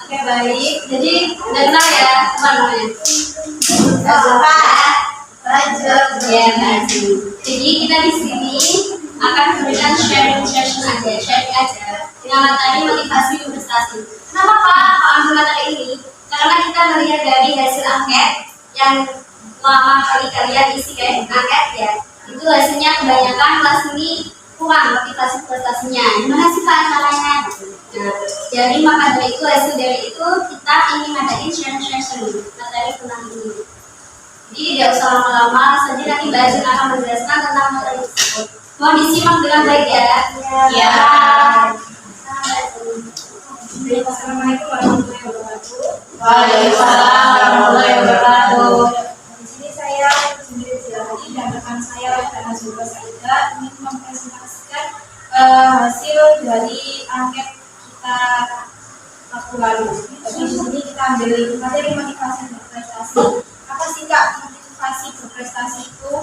Oke, baik. Jadi dengar ya teman-teman. Lanjut. Ya, lanjut. Jadi kita di sini akan memberikan sharing session aja, sharing aja. Dengan materi motivasi investasi. Kenapa Pak ambil materi ini? Karena kita melihat dari hasil angket yang lama kali kalian isi kayak angket ya. Itu hasilnya kebanyakan kelas ini kurang motivasi prestasinya. Gimana sih Pak caranya? Nah, jadi maka dari itu hasil dari itu kita ingin ngadain sharing session materi tentang ini. Jadi tidak usah lama-lama, saja nanti Mbak Jun akan menjelaskan tentang materi tersebut. Mohon disimak dengan baik ya. Ya. Assalamualaikum warahmatullahi wabarakatuh. Waalaikumsalam warahmatullahi wabarakatuh. Di sini saya sendiri Zilhadi dan rekan saya Dana Zura Saida ingin mempresentasikan hasil dari angket kita waktu lalu. Jadi di sini kita ambil materi motivasi berprestasi. Apa sih Kak motivasi berprestasi itu?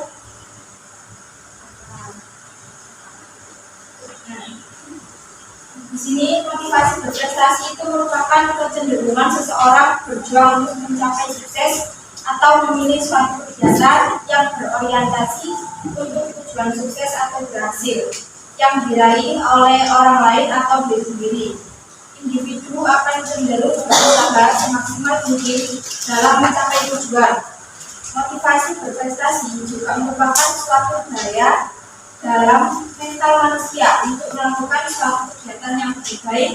Di sini motivasi berprestasi itu merupakan kecenderungan seseorang berjuang untuk mencapai sukses atau memilih suatu kegiatan yang berorientasi untuk tujuan sukses atau berhasil yang diraih oleh orang lain atau diri sendiri. Individu akan cenderung berusaha semaksimal mungkin dalam mencapai tujuan. Motivasi berprestasi juga merupakan suatu daya dalam mental manusia untuk melakukan suatu kegiatan yang lebih baik,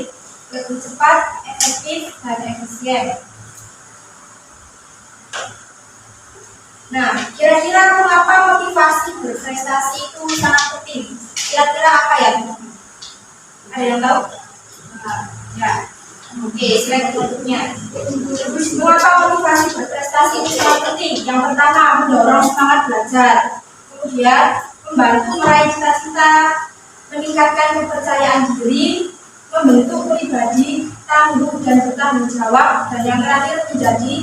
lebih cepat, efektif, dan efisien. Nah, kira-kira mengapa motivasi berprestasi itu sangat penting? Kira-kira apa ya? Ada yang tahu? Ya. Oke, slide berikutnya. Mengapa motivasi berprestasi itu sangat penting? Yang pertama, mendorong semangat belajar. Kemudian, membantu meraih cita-cita, meningkatkan kepercayaan diri, membentuk pribadi tangguh dan bertanggung jawab, dan yang terakhir menjadi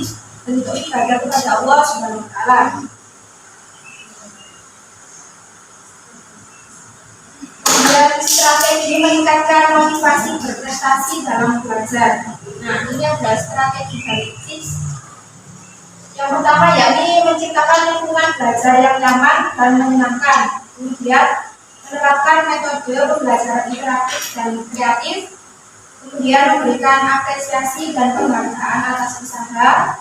bentuk ibadah kepada Allah Subhanahu wa Ta'ala. Kemudian strategi meningkatkan motivasi berprestasi dalam belajar. Nah, ini adalah strategi dari tips. Yang pertama yakni menciptakan lingkungan belajar yang nyaman dan menyenangkan. Kemudian menerapkan metode pembelajaran interaktif dan kreatif. Kemudian memberikan apresiasi dan penghargaan atas usaha.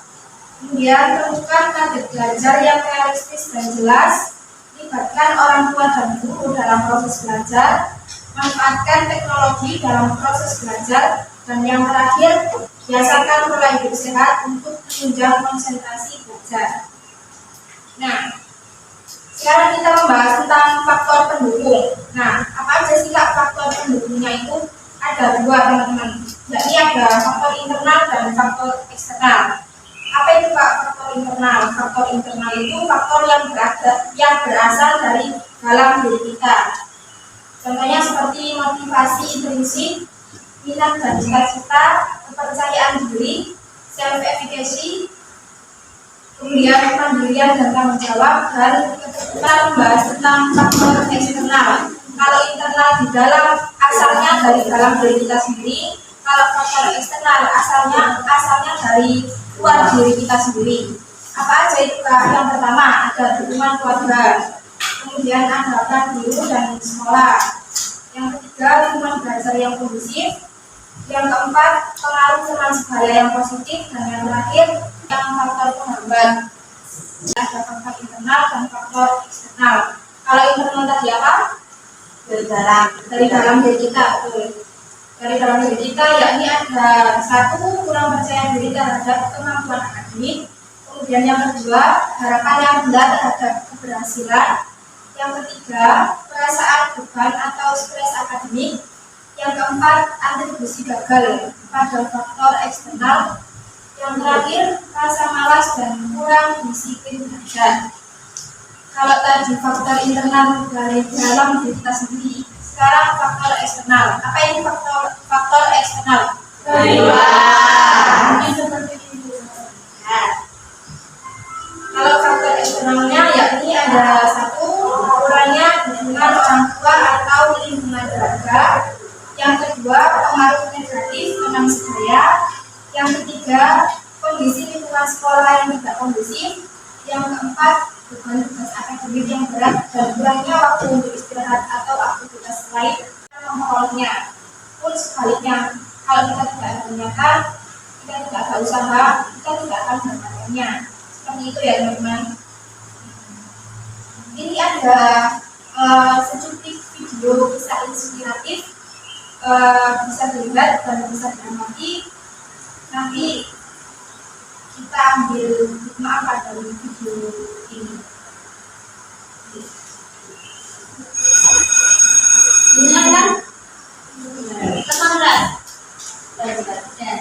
Kemudian tentukan target belajar yang realistis dan jelas. Libatkan orang tua dan guru dalam proses belajar. Manfaatkan teknologi dalam proses belajar. Dan yang terakhir, biasakan pola hidup sehat untuk menunjang konsentrasi belajar. Nah, sekarang kita membahas tentang faktor pendukung. Nah, apa aja sih Kak faktor pendukungnya itu? Ada dua teman-teman, yakni ada faktor internal dan faktor eksternal. Apa itu Kak faktor internal? Faktor internal itu faktor yang berasal dari dalam diri kita. Contohnya seperti motivasi intrinsik, minat dan cita-cita, kepercayaan diri, self-efficacy, kemudian kemandirian dan tanggung jawab. Dan kita membahas tentang faktor eksternal. Kalau internal di dalam asalnya dari dalam diri kita sendiri, kalau faktor eksternal asalnya dari luar diri kita sendiri. Apa aja itu Kak? Yang pertama ada dukungan keluarga, kemudian anggapan guru dan sekolah. Yang ketiga lingkungan belajar yang kondusif. Yang keempat pengaruh teman sebaya yang positif. Dan yang terakhir yang faktor penghambat. Ada faktor internal dan faktor eksternal. Kalau internal tadi apa? Dari dalam diri kita, betul. Dari dalam diri kita yakni ada satu, kurang percaya diri terhadap kemampuan akademik. Kemudian yang kedua, harapan yang rendah terhadap keberhasilan. Yang ketiga, perasaan beban atau stres akademik. Yang keempat, atribusi gagal pada faktor eksternal. Yang terakhir, rasa malas dan kurang disiplin belajar. Kalau tadi faktor internal dari dalam diri kita sendiri, sekarang faktor eksternal. Apa ini faktor eksternal? Ini seperti ini. Nah, kalau faktor eksternalnya yakni ada satu, kurangnya dukungan orang tua atau lingkungan keluarga. Yang kedua, pengaruh negatif teman-teman sekalian. Yang ketiga, kondisi lingkungan sekolah yang tidak kondusif. Yang keempat, beban tugas akademik yang berat dan kurangnya waktu untuk istirahat atau aktivitas lain memperolehnya. Pun sebaliknya, kalau kita tidak ada niatan, kita tidak ada usaha, kita tidak akan mendapatkannya. Seperti itu ya teman-teman. Ini ada seculik video kisah inspiratif, bisa dilihat dan bisa diamati. Nanti kita ambil hikmah dari video ini. Benar kan? Semangat. Ya.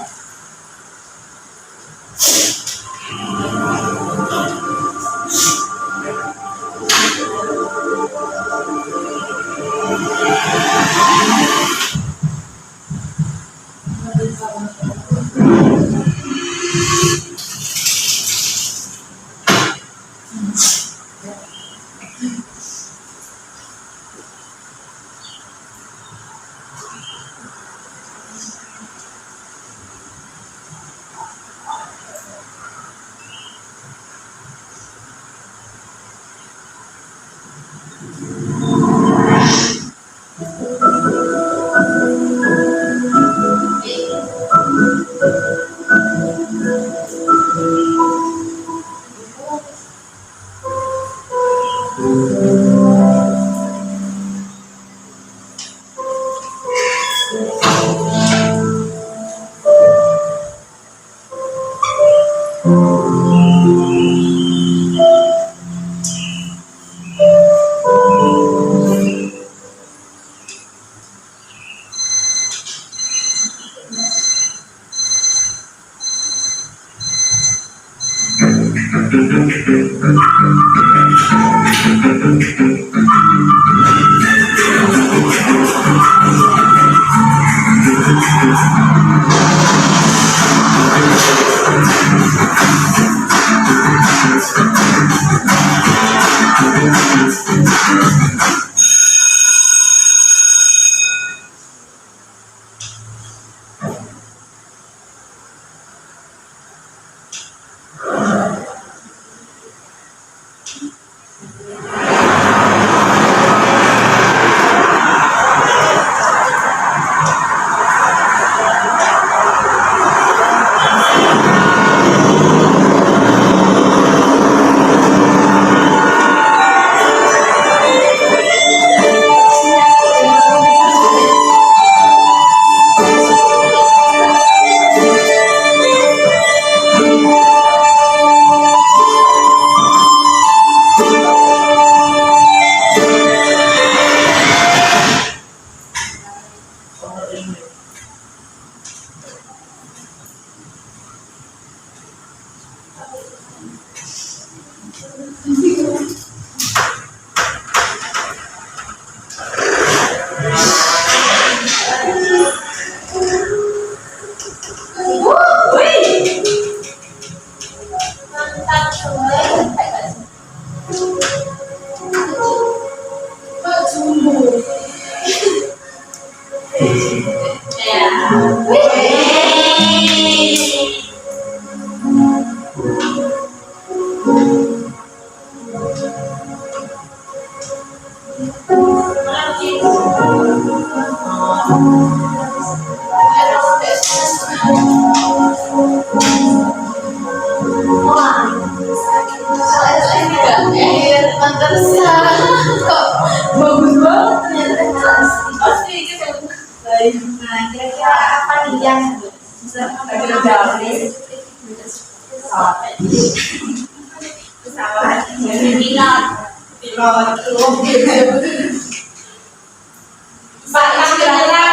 Nah, kira-kira apa nih yang bisa pesawat? Pak, kira-kira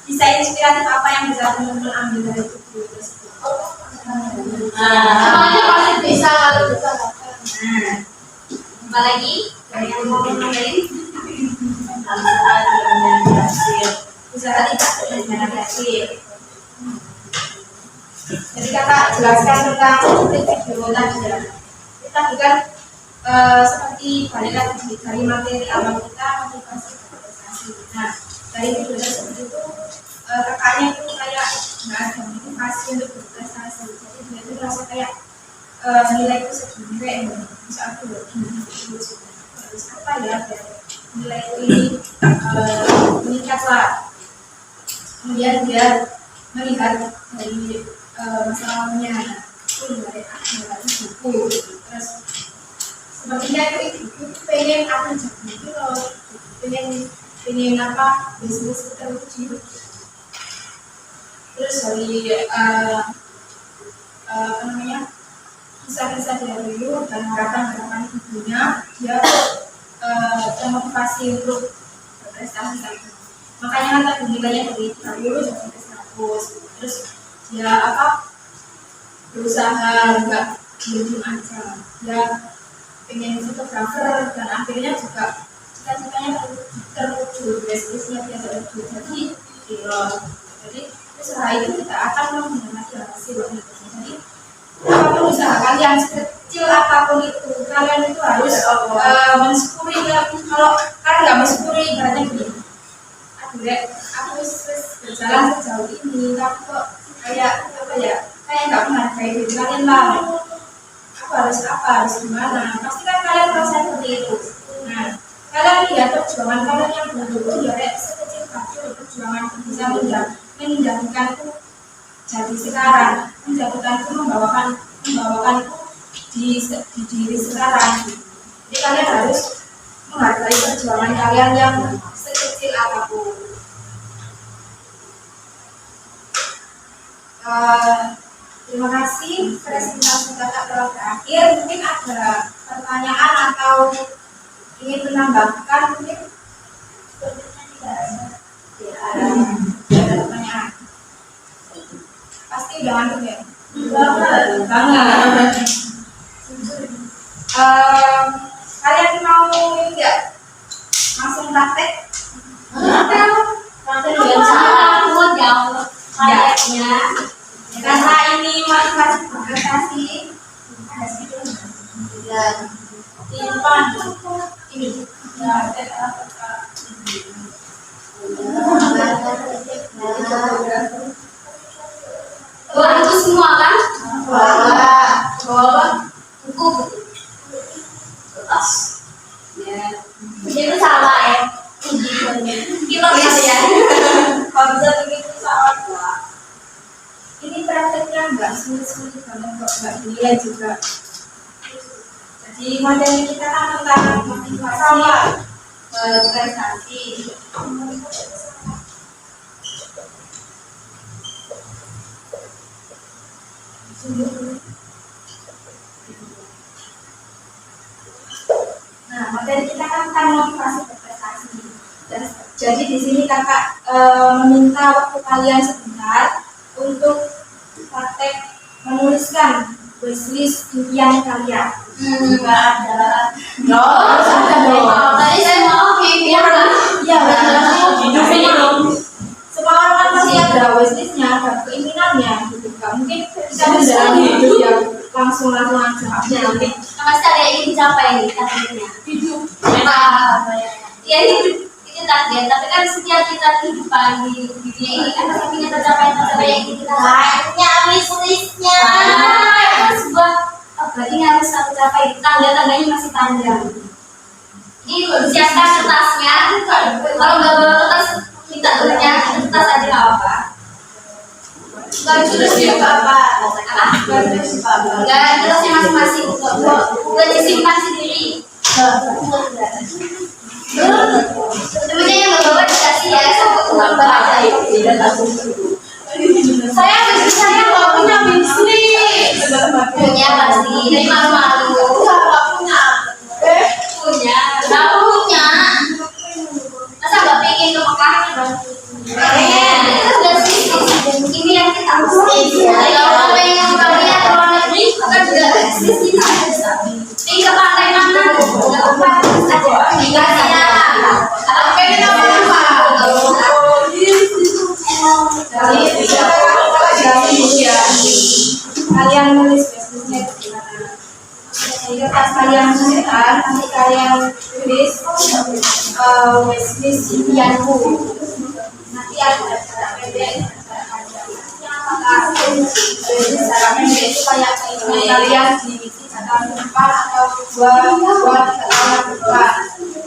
bisa inspiratif apa yang bisa teman-teman ambil dari buku tersebut? Semuanya pasti bisa kalau bisa. Apa lagi? Yang mau ngomongin usaha tidak dengan hasil. Jadi kakak jelaskan tentang video tadi ya. Kita bukan seperti balik lagi dari materi awal kita motivasi prestasi. Nah, dari video tersebut itu kakaknya itu kayak nggak ada motivasi untuk berprestasi, jadi dia itu merasa kayak nilai itu segini kayak bisa aku begini terus apa ya biar nilai ini meningkatlah. Kemudian dia melihat dari masalahnya itu dari buku, terus sepertinya itu pengen apa jadi itu loh, pengen apa bisnis terwujud. Terus dari apa namanya kisah-kisah dari dulu dan harapan ibunya, dia termotivasi untuk berprestasi lagi. Makanya kan tadi nilainya dari 30 sampai 100. Terus dia apa berusaha nggak diem aja, dia pengen fotografer dan akhirnya juga cita-citanya terwujud, bisnisnya dia terwujud. Jadi jadi usaha itu kita akan mengkhianati hasil itu. Jadi apapun usaha kalian, sekecil apapun itu, kalian itu harus mensyukuri. Kalau kalian nggak mensyukuri, ibaratnya begini, aku berjalan sejauh ini, tapi kok kayak apa ya, kayak nggak menghargai diri kalian lah. Aku harus gimana? Pasti kan kalian merasa seperti itu. Nah, kalian lihat perjuangan kalian yang dulu ya kayak sekecil kecil perjuangan bisa menjadikanku jadi sekarang, membawakanku di diri sekarang. Jadi kalian harus menghargai perjuangan kalian yang sekecil apapun. Terima kasih, presentasi kakak telah berakhir. Mungkin ada pertanyaan atau ingin menambahkan mungkin? Tidak ada pertanyaan. Pasti udah ngantuk ya? Banget. Kalian mau ini nggak? Langsung praktek? Praktek dengan cara aku jauh kayaknya. Karena ini motivasi berprestasi, ada sedikit dan timpan ini. Bawa itu semua kan? Bawa buku. Kertas. Ya. Itu salah ya. Kita ya. Kalau bisa begitu salah dua. Ini prakteknya nggak sulit-sulit banget kok, nggak dinilai juga. Jadi materi kita kan tentang motivasi berprestasi. Nah, materi kita kan tentang motivasi berprestasi. Jadi di sini kakak meminta waktu kalian sebentar untuk praktek menuliskan wishlist impian kalian. Enggak ada. Tadi saya mau impian kan? Iya, semua orang kan pasti ada wishlistnya, ada keinginannya gitu kan. Mungkin kita menjalani hidup yang langsung aja. Pasti ada yang ingin dicapai nih targetnya. Hidup. Ya hidup itu target, tapi kan setiap kita kehidupan di dunia ini kan pasti punya tercapai yang ingin kita banyak wishlistnya. Itu sebuah berarti harus satu capai, tanda-tandanya masih panjang. Ini siapkan kertasnya, kalau nggak bawa kertas minta tulisnya kertas aja nggak apa-apa. Terus apa? Nggak kertasnya masing-masing, udah disimpan sendiri. Sebenarnya yang bawa dikasih ya, sama baca itu. Saya nggak punya wishlist. Punya pasti, dari malu-malu. Nggak punya. Punya, nggak punya. Masa nggak pengen ke Mekah? Pengen. Itu sudah sih. Ini yang kita mesti. Kalau pengen ke lihat ke luar negeri, kan juga bisnis kita bisa. Ini ke pantai mana? Nggak apa-apa. Dikasihnya. Kalau pengen apa? Kalian nulis bisnisnya itu gimana? Jadi pas kalian menuliskan, nanti kalian tulis wishlist impianku. Nanti ada jarak pendek, jarak panjang. Apakah jarak pendek itu kayak keinginan kalian di 3 tahun ke depan atau 2-3 tahun ke depan?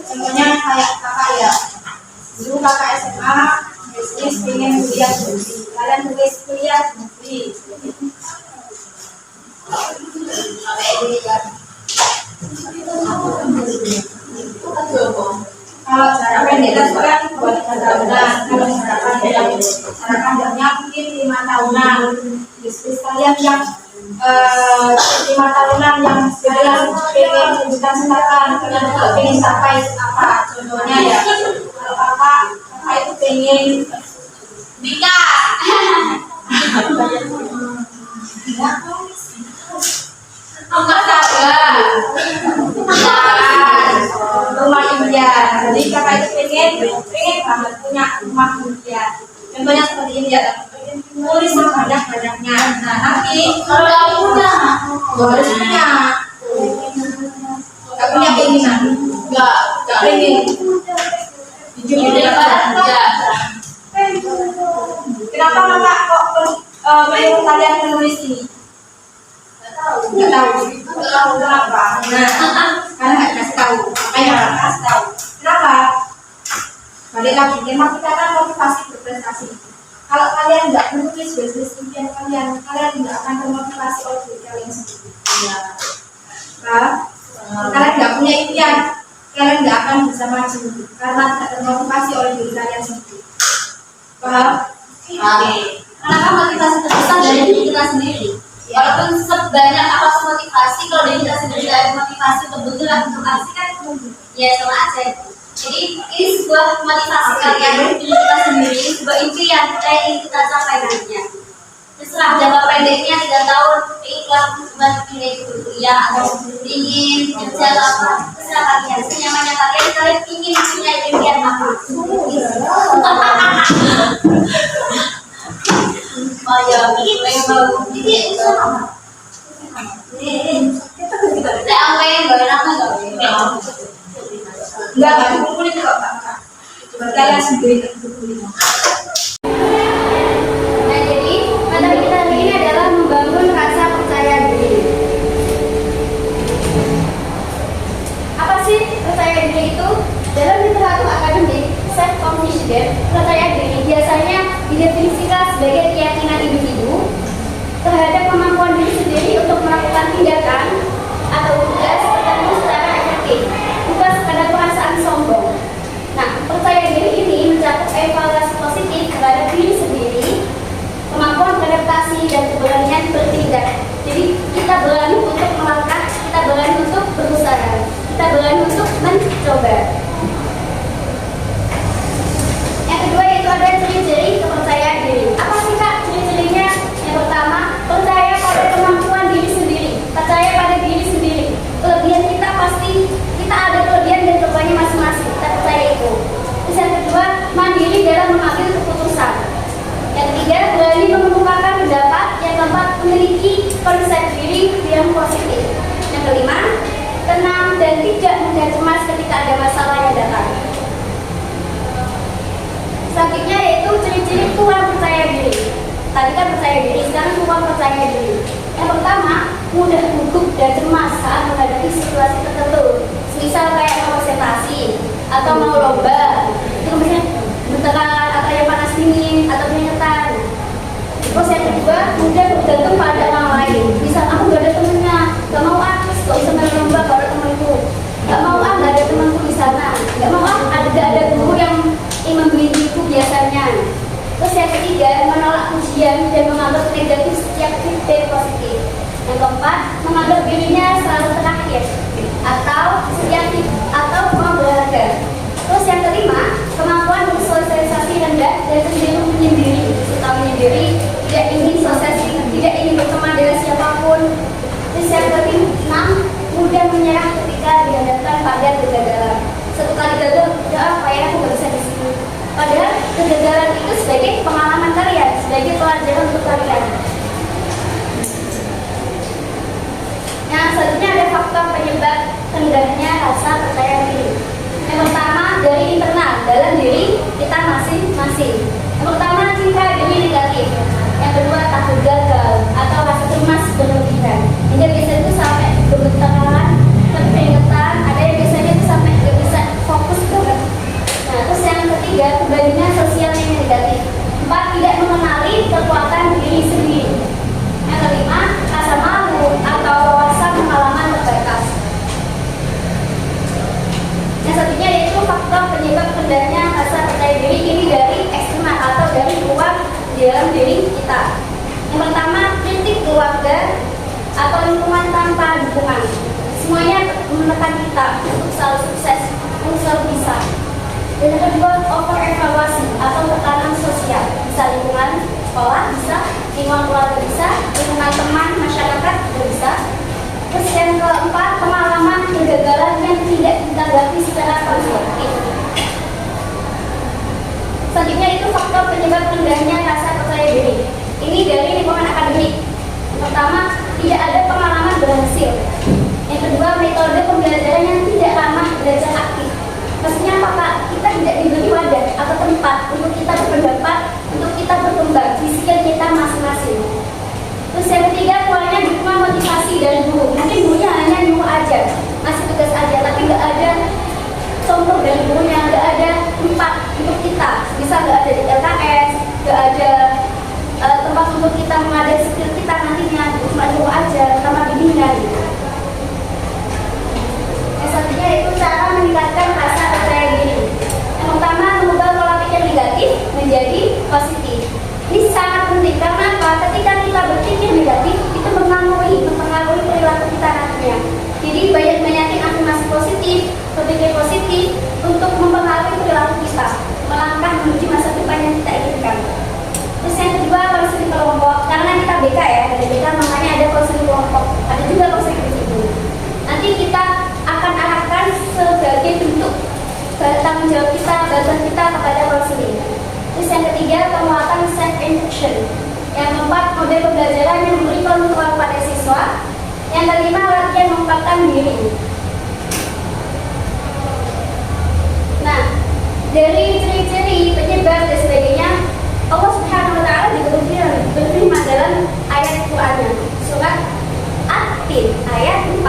Contohnya kayak kakak ya, dulu kakak SMA bisnis pengen kuliah di negeri, kalian tulis kuliah di negeri. Kalau jarak pendek kan soalnya buat 3 tahunan, kalau jarak panjangnya mungkin 5 tahunan. Bisnis kalian yang 5 tahunan yang kalian pengen cita-citakan, kalian pengen capai apa? Contohnya ya, kalau kakak itu pengen nikah. Enggak sabar. rumah impian. Jadi kakak itu pengen banget punya rumah impian. Contohnya seperti ini ya, nulis sebanyak-banyaknya. Nah nanti Kalau nggak punya, harus punya. Gak punya keinginan, gak pengen. Jujur ya. Kenapa kakak kok menyuruh kalian menulis ini? Nggak tahu kenapa. Nah, karena nggak kasih tahu. Makanya nggak kasih tahu. Kenapa? Balik lagi, tema kita kan motivasi berprestasi. Kalau kalian nggak menulis bisnis impian kalian nggak akan termotivasi oleh diri kalian sendiri. Nah, kalian nggak punya impian, kalian nggak akan bisa maju karena tidak termotivasi oleh diri kalian sendiri. Paham? Oke. Kenapa motivasi terbesar dari diri kita sendiri? Walaupun sebanyak apapun motivasi, kalau dari kita sendiri tidak ada motivasi untuk bergerak untuk aksi kan ya sama aja. Jadi ini sebuah motivasi kalian dari diri kita sendiri, sebuah impian kita yang ingin kita capai nantinya. Terserah jangka pendeknya 3 tahun, ikhlas cuma ingin kuliah atau ingin kerja atau apa, terserah kalian. Senyamannya kalian ingin punya impian apa? Oh ya, ini itu sama. Nah, aku yang gak nama Enggak dikumpulin kok kakak. Kalian sendiri dikumpulin. Nah, jadi materi kita hari ini adalah membangun rasa percaya diri. Apa sih percaya diri itu? Dalam literatur akademik, self confidence, percaya diri biasanya didefinisikan sebagai keyakinan individu terhadap kemampuan diri sendiri untuk melakukan tindakan atau tugas tertentu secara efektif, bukan sekadar perasaan sombong. Nah, percaya diri ini mencakup evaluasi positif terhadap diri sendiri, kemampuan beradaptasi dan keberanian bertindak. Jadi kita berani untuk melangkah, kita berani untuk berusaha, kita berani untuk mencoba. Yang kedua itu ada ciri-ciri kepercayaan diri. Apa sih kak ciri-cirinya? Yang pertama, percaya pada kemampuan diri sendiri, percaya pada diri sendiri. Kelebihan kita pasti, kita ada kelebihan dan kekurangannya masing-masing, kita percaya itu. Terus yang kedua, mandiri dalam mengambil keputusan. Yang ketiga, berani mengemukakan pendapat. Yang keempat, memiliki konsep diri yang positif. Yang kelima, tenang dan tidak mudah cemas ketika ada masalah yang datang. Selanjutnya yaitu ciri-ciri kurang percaya diri. Tadi kan percaya diri, sekarang kurang percaya diri. Yang pertama, mudah gugup dan cemas saat menghadapi situasi tertentu. Misal kayak mau presentasi atau mau lomba, itu misalnya benteran atau yang panas dingin atau keringetan. Terus yang kedua, mudah bergantung pada orang lain. Misal aku gak ada temennya, gak mau gak bisa main lomba, gak ada temanku. Gak mau gak ada temanku di sana. Gak mau ada guru yang membimbingku biasanya. Terus yang ketiga, menolak ujian dan menganggap negatif setiap feedback positif. Yang keempat, menganggap dirinya selalu terakhir atau kurang berharga. Terus yang kelima, kemampuan bersosialisasi rendah dan cenderung menyendiri, suka menyendiri, tidak ingin sosialisasi, tidak ingin berteman dengan siapapun. Terus yang keenam, mudah menyerah ketika dihadapkan pada kegagalan. Satu kali gagal, udah apa ya, aku gak bisa di sini. Padahal kegagalan itu sebagai pengalaman kalian, sebagai pelajaran untuk kalian. Yang selanjutnya ada faktor penyebab rendahnya rasa percaya diri. Yang pertama, dari internal, dalam diri kita masing-masing. di dalam diri kita. Yang pertama, kritik keluarga atau lingkungan tanpa dukungan. Semuanya menekan kita untuk selalu sukses, untuk selalu bisa. Dan yang kedua, over evaluasi atau tekanan sosial. Bisa lingkungan sekolah, bisa lingkungan keluarga, bisa lingkungan teman, masyarakat juga bisa. Terus yang keempat, pengalaman kegagalan yang tidak ditanggapi secara konstruktif. Selanjutnya itu faktor penyebab rendahnya rasa percaya diri. Ini dari lingkungan akademik. Yang pertama, tidak ada pengalaman berhasil. Yang kedua, metode pembelajaran yang tidak ramah belajar aktif. Maksudnya apa, Kak? Kita tidak diberi wadah atau tempat untuk kita berpendapat, untuk kita berkembang di skill kita masing-masing. Terus yang ketiga, kurangnya dukungan motivasi dari guru. Mungkin gurunya hanya nyuruh aja, ngasih tugas aja, tapi nggak ada contoh dari gurunya, nggak ada tempat untuk kita. Bisa nggak ada di LKS, nggak ada tempat untuk kita mengadai skill kita nantinya, cuma nyuruh aja, tanpa bimbingan. Yang selanjutnya itu cara meningkatkan rasa percaya diri. Yang pertama, mengubah pola pikir negatif menjadi positif. Ini sangat penting karena apa? Ketika kita berpikir negatif, itu mempengaruhi perilaku kita nantinya. Jadi banyak-banyakin afirmasi positif, berpikir positif untuk mempengaruhi perilaku kita, melangkah menuju masa depan yang kita inginkan. Terus yang kedua, konseling kelompok. Karena kita BK ya, dari BK makanya ada konseling kelompok, ada juga konseling individu. Nanti kita akan arahkan sebagai bentuk tanggung jawab kita, bantuan kita kepada konseling. Terus yang ketiga, penguatan self-induction. Yang keempat, model pembelajaran yang memberi kontrol pada siswa. Yang kelima, latihan mengungkapkan diri. Nah, dari ciri-ciri penyebab dan sebagainya, Allah Subhanahu wa Ta'ala juga berfirman dalam ayat Qur'annya, surat At-Tin ayat 4.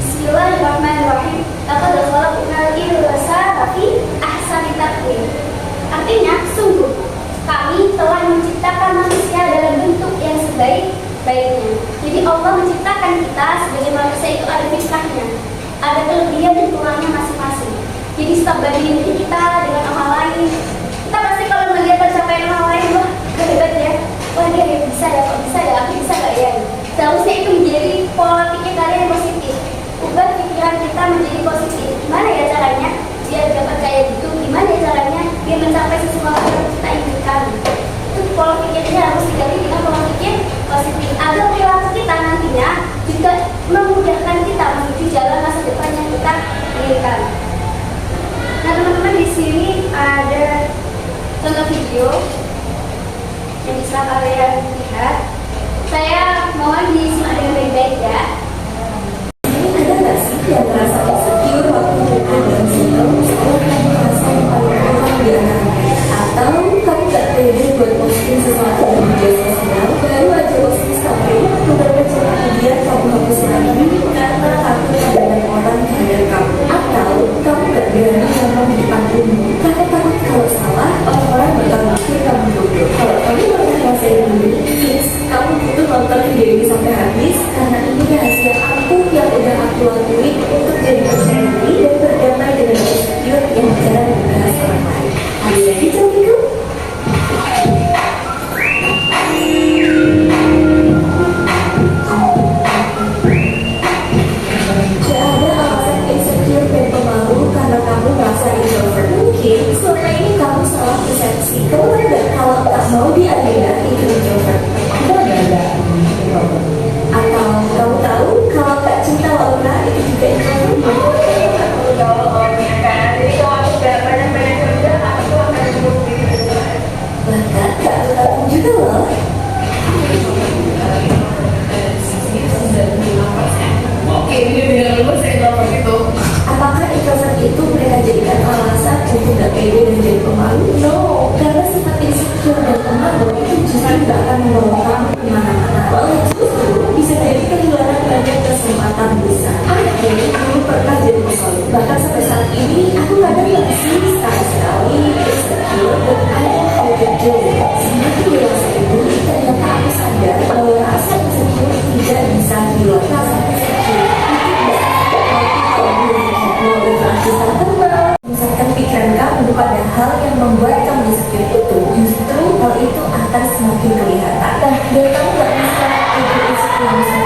Bismillahirrahmanirrahim. Laqad khalaqnal insana fi ahsani taqwim. Artinya, sungguh kami telah menciptakan manusia dalam bentuk yang sebaik-baiknya. Jadi Allah menciptakan kita sebagai manusia itu ada fitrahnya, ada kelebihan dan kurangnya masing-masing. Jadi setiap bandingin diri kita dengan orang lain, kita pasti kalau melihat pencapaian orang lain, wah hebat ya, wah dia bisa ya, kok bisa ya, aku bisa gak ya. Seharusnya itu menjadi pola pikir kalian yang positif. Ubah pikiran kita menjadi positif. Gimana ya caranya biar dapat kayak gitu? Gimana ya caranya biar mencapai sesuatu yang kita inginkan? Itu pola pikirnya harus diganti dengan pola pikir positif agar perilaku kita nantinya juga memudahkan kita menuju jalan masa depan yang kita inginkan. Nah teman-teman, di sini ada contoh video yang bisa kalian lihat. Saya mohon disimak dengan baik-baik ya. Ada nggak sih yang merasa insecure waktu berada dalam sistem sekolah kamu merasa yang paling kurang di antaranya? Atau kamu nggak pede buat posting sesuatu di media sosial, baru aja posting story, beberapa cara kemudian kamu hapus lagi karena takut pandangan orang terhadap kamu? Atau kamu nggak berani ngomong di depan umum karena takut kalau salah orang-orang bakal mikir kamu bodoh? Kalau kamu pernah ngerasain ini, fix kamu butuh nonton video ini sampai habis karena ini rahasia aku yang udah aku lakuin untuk jadi percaya diri dan berdamai dengan insecure yang jarang dibahas orang lain. Are you ready to go? Gak ada alasan insecure dan pemalu karena kamu merasa introvert. Mungkin selama ini kamu salah persepsi. Kamu benar kalau tak mau diadil itu introvert. Atau kamu tahu kalau Kak Cinta Laura itu juga introvert? Aku tahu orangnya kan. Jadi kalau aku gak banyak-banyak kerja, aku akan bahkan Kak tahu juga loh. Oke, ini dengan lu saya introvert itu. Apakah introvert itu mereka jadikan alasan untuk gak pede dan jadi pemalu? No, karena sifat insecure dan pemalu itu justru gak akan membawa kamu kemana-mana. Malah justru bisa jadi kehilangan banyak kesempatan besar. Aku dulu pernah jadi pemalu. Bahkan sampai saat ini aku kadang masih sekali-sekali insecure dan ada kejadian. Semakin dewasa itu ternyata aku sadar bahwa rasa insecure tidak bisa hilang. Rasa insecure misalkan pikiran kamu pada hal yang membuat kamu insecure itu, justru hal itu akan semakin kelihatan. Nah, biar kamu gak bisa ego insecure bisa,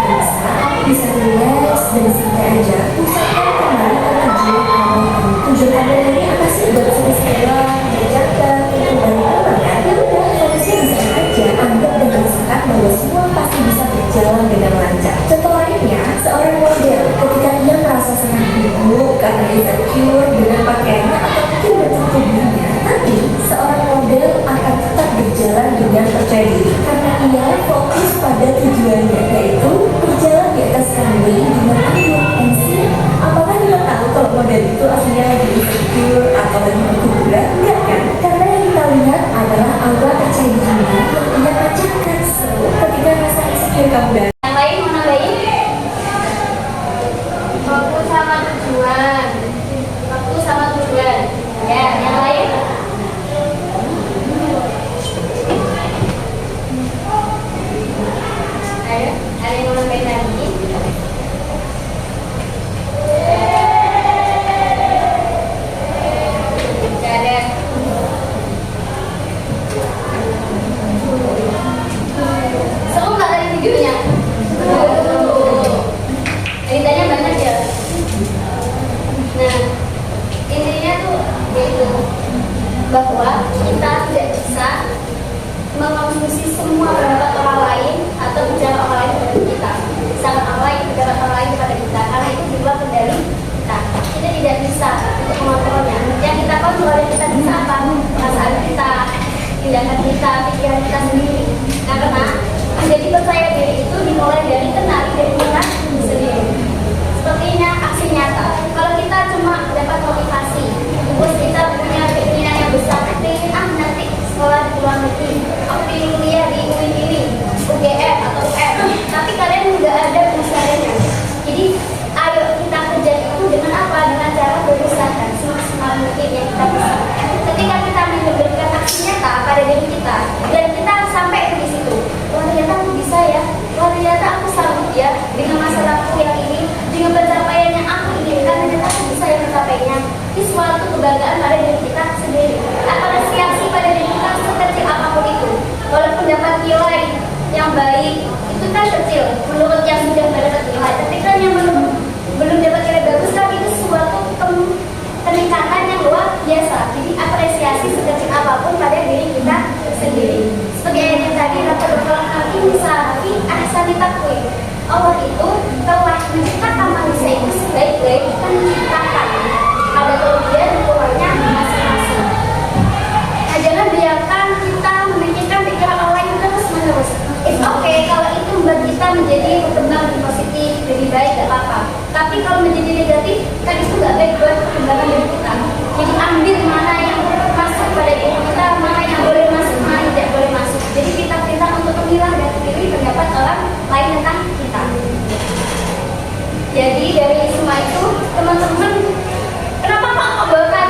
bisa relax dan santai aja. Pusatkan kembali ke tujuan kamu. Tujuan kamu ini apa sih? Buat sekolah, berjaga, untuk banyak orang kan? Ya udah, fokusnya di sana aja. Anggap dan rasakan bahwa semua pasti bisa berjalan dengan lancar. Contoh lainnya, seorang model ketika ia merasa sangat bingung karena insecure dengan pakaiannya atau mungkin bentuk tubuhnya, tapi seorang model akan tetap berjalan dengan percaya diri karena ia fokus pada tujuannya, yaitu berjalan di atas runway dengan anggun and see. Apakah kita tahu kalau model itu aslinya lagi insecure atau lagi berkuburan? Enggak kan? Karena yang kita lihat adalah aura percaya dirinya yang ia pancarkan. So, ketika rasa insecure kamu datang, Yang lain mau nambahin? Fokus sama tujuan. Fokus sama tujuan. Ya, yang lain? Ayo, ada yang mau nambahin lagi? Gak ada. Seru nggak tadi videonya? Ceritanya banyak ya. Nah, intinya tuh yaitu bahwa kita tidak bisa mengkonsumsi semua pendapat orang lain atau bicara orang lain kepada kita. Sangat orang lain, pendapat orang lain kepada kita, karena itu di luar kendali kita. Kita tidak bisa untuk mengontrolnya. Yang kita kontrol, yang kita bisa apa? Perasaan kita, tindakan kita, pikiran kita sendiri. Karena menjadi percaya diri itu dimulai dari kenali diri kita sendiri. Sepertinya aksi nyata. Kalau kita cuma dapat motivasi, terus kita punya keinginan yang besar, pengen nanti sekolah di luar negeri, aku pengen kuliah di UIN ini, UGM atau UM. Tapi kalian nggak ada perusahaannya. Jadi ayo kita kerja itu dengan apa? Dengan cara berusaha semaksimal mungkin yang kita bisa. Ketika kita memberikan aksi nyata pada diri kita dan kita sampai di situ, wah ternyata aku bisa ya, wah ternyata aku sanggup ya dengan masalahku yang ini, dengan pencapaian yang aku inginkan, ternyata aku bisa yang mencapainya. Ini suatu kebanggaan pada diri kita sendiri, apresiasi pada diri kita sekecil apapun itu. Walaupun dapat nilai yang baik, itu kan kecil menurut yang sudah mendapat nilai, tapi kan yang belum dapat nilai bagus kan itu suatu peningkatan yang luar biasa. Jadi apresiasi sekecil apapun pada diri kita sendiri. Seperti yang tadi nanti bisa tapi ahsani takwim. Allah itu telah menciptakan manusia itu sebaik-baik penciptakan. Ada kelebihan dan kurangnya masing-masing. Nah, jangan biarkan kita memikirkan pikiran orang lain terus-menerus. It's okay kalau itu membuat kita menjadi berkembang lebih positif, lebih baik, gak apa-apa. Tapi kalau menjadi negatif, kan itu gak baik buat perkembangan diri kita. Jadi ambil mana yang masuk pada diri kita, mana yang boleh masuk, mana yang tidak boleh masuk. Jadi kita perintah untuk memilah dan memilih pendapat orang lain tentang kita. Jadi dari semua itu, teman-teman, kenapa Pak bawakan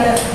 Iya.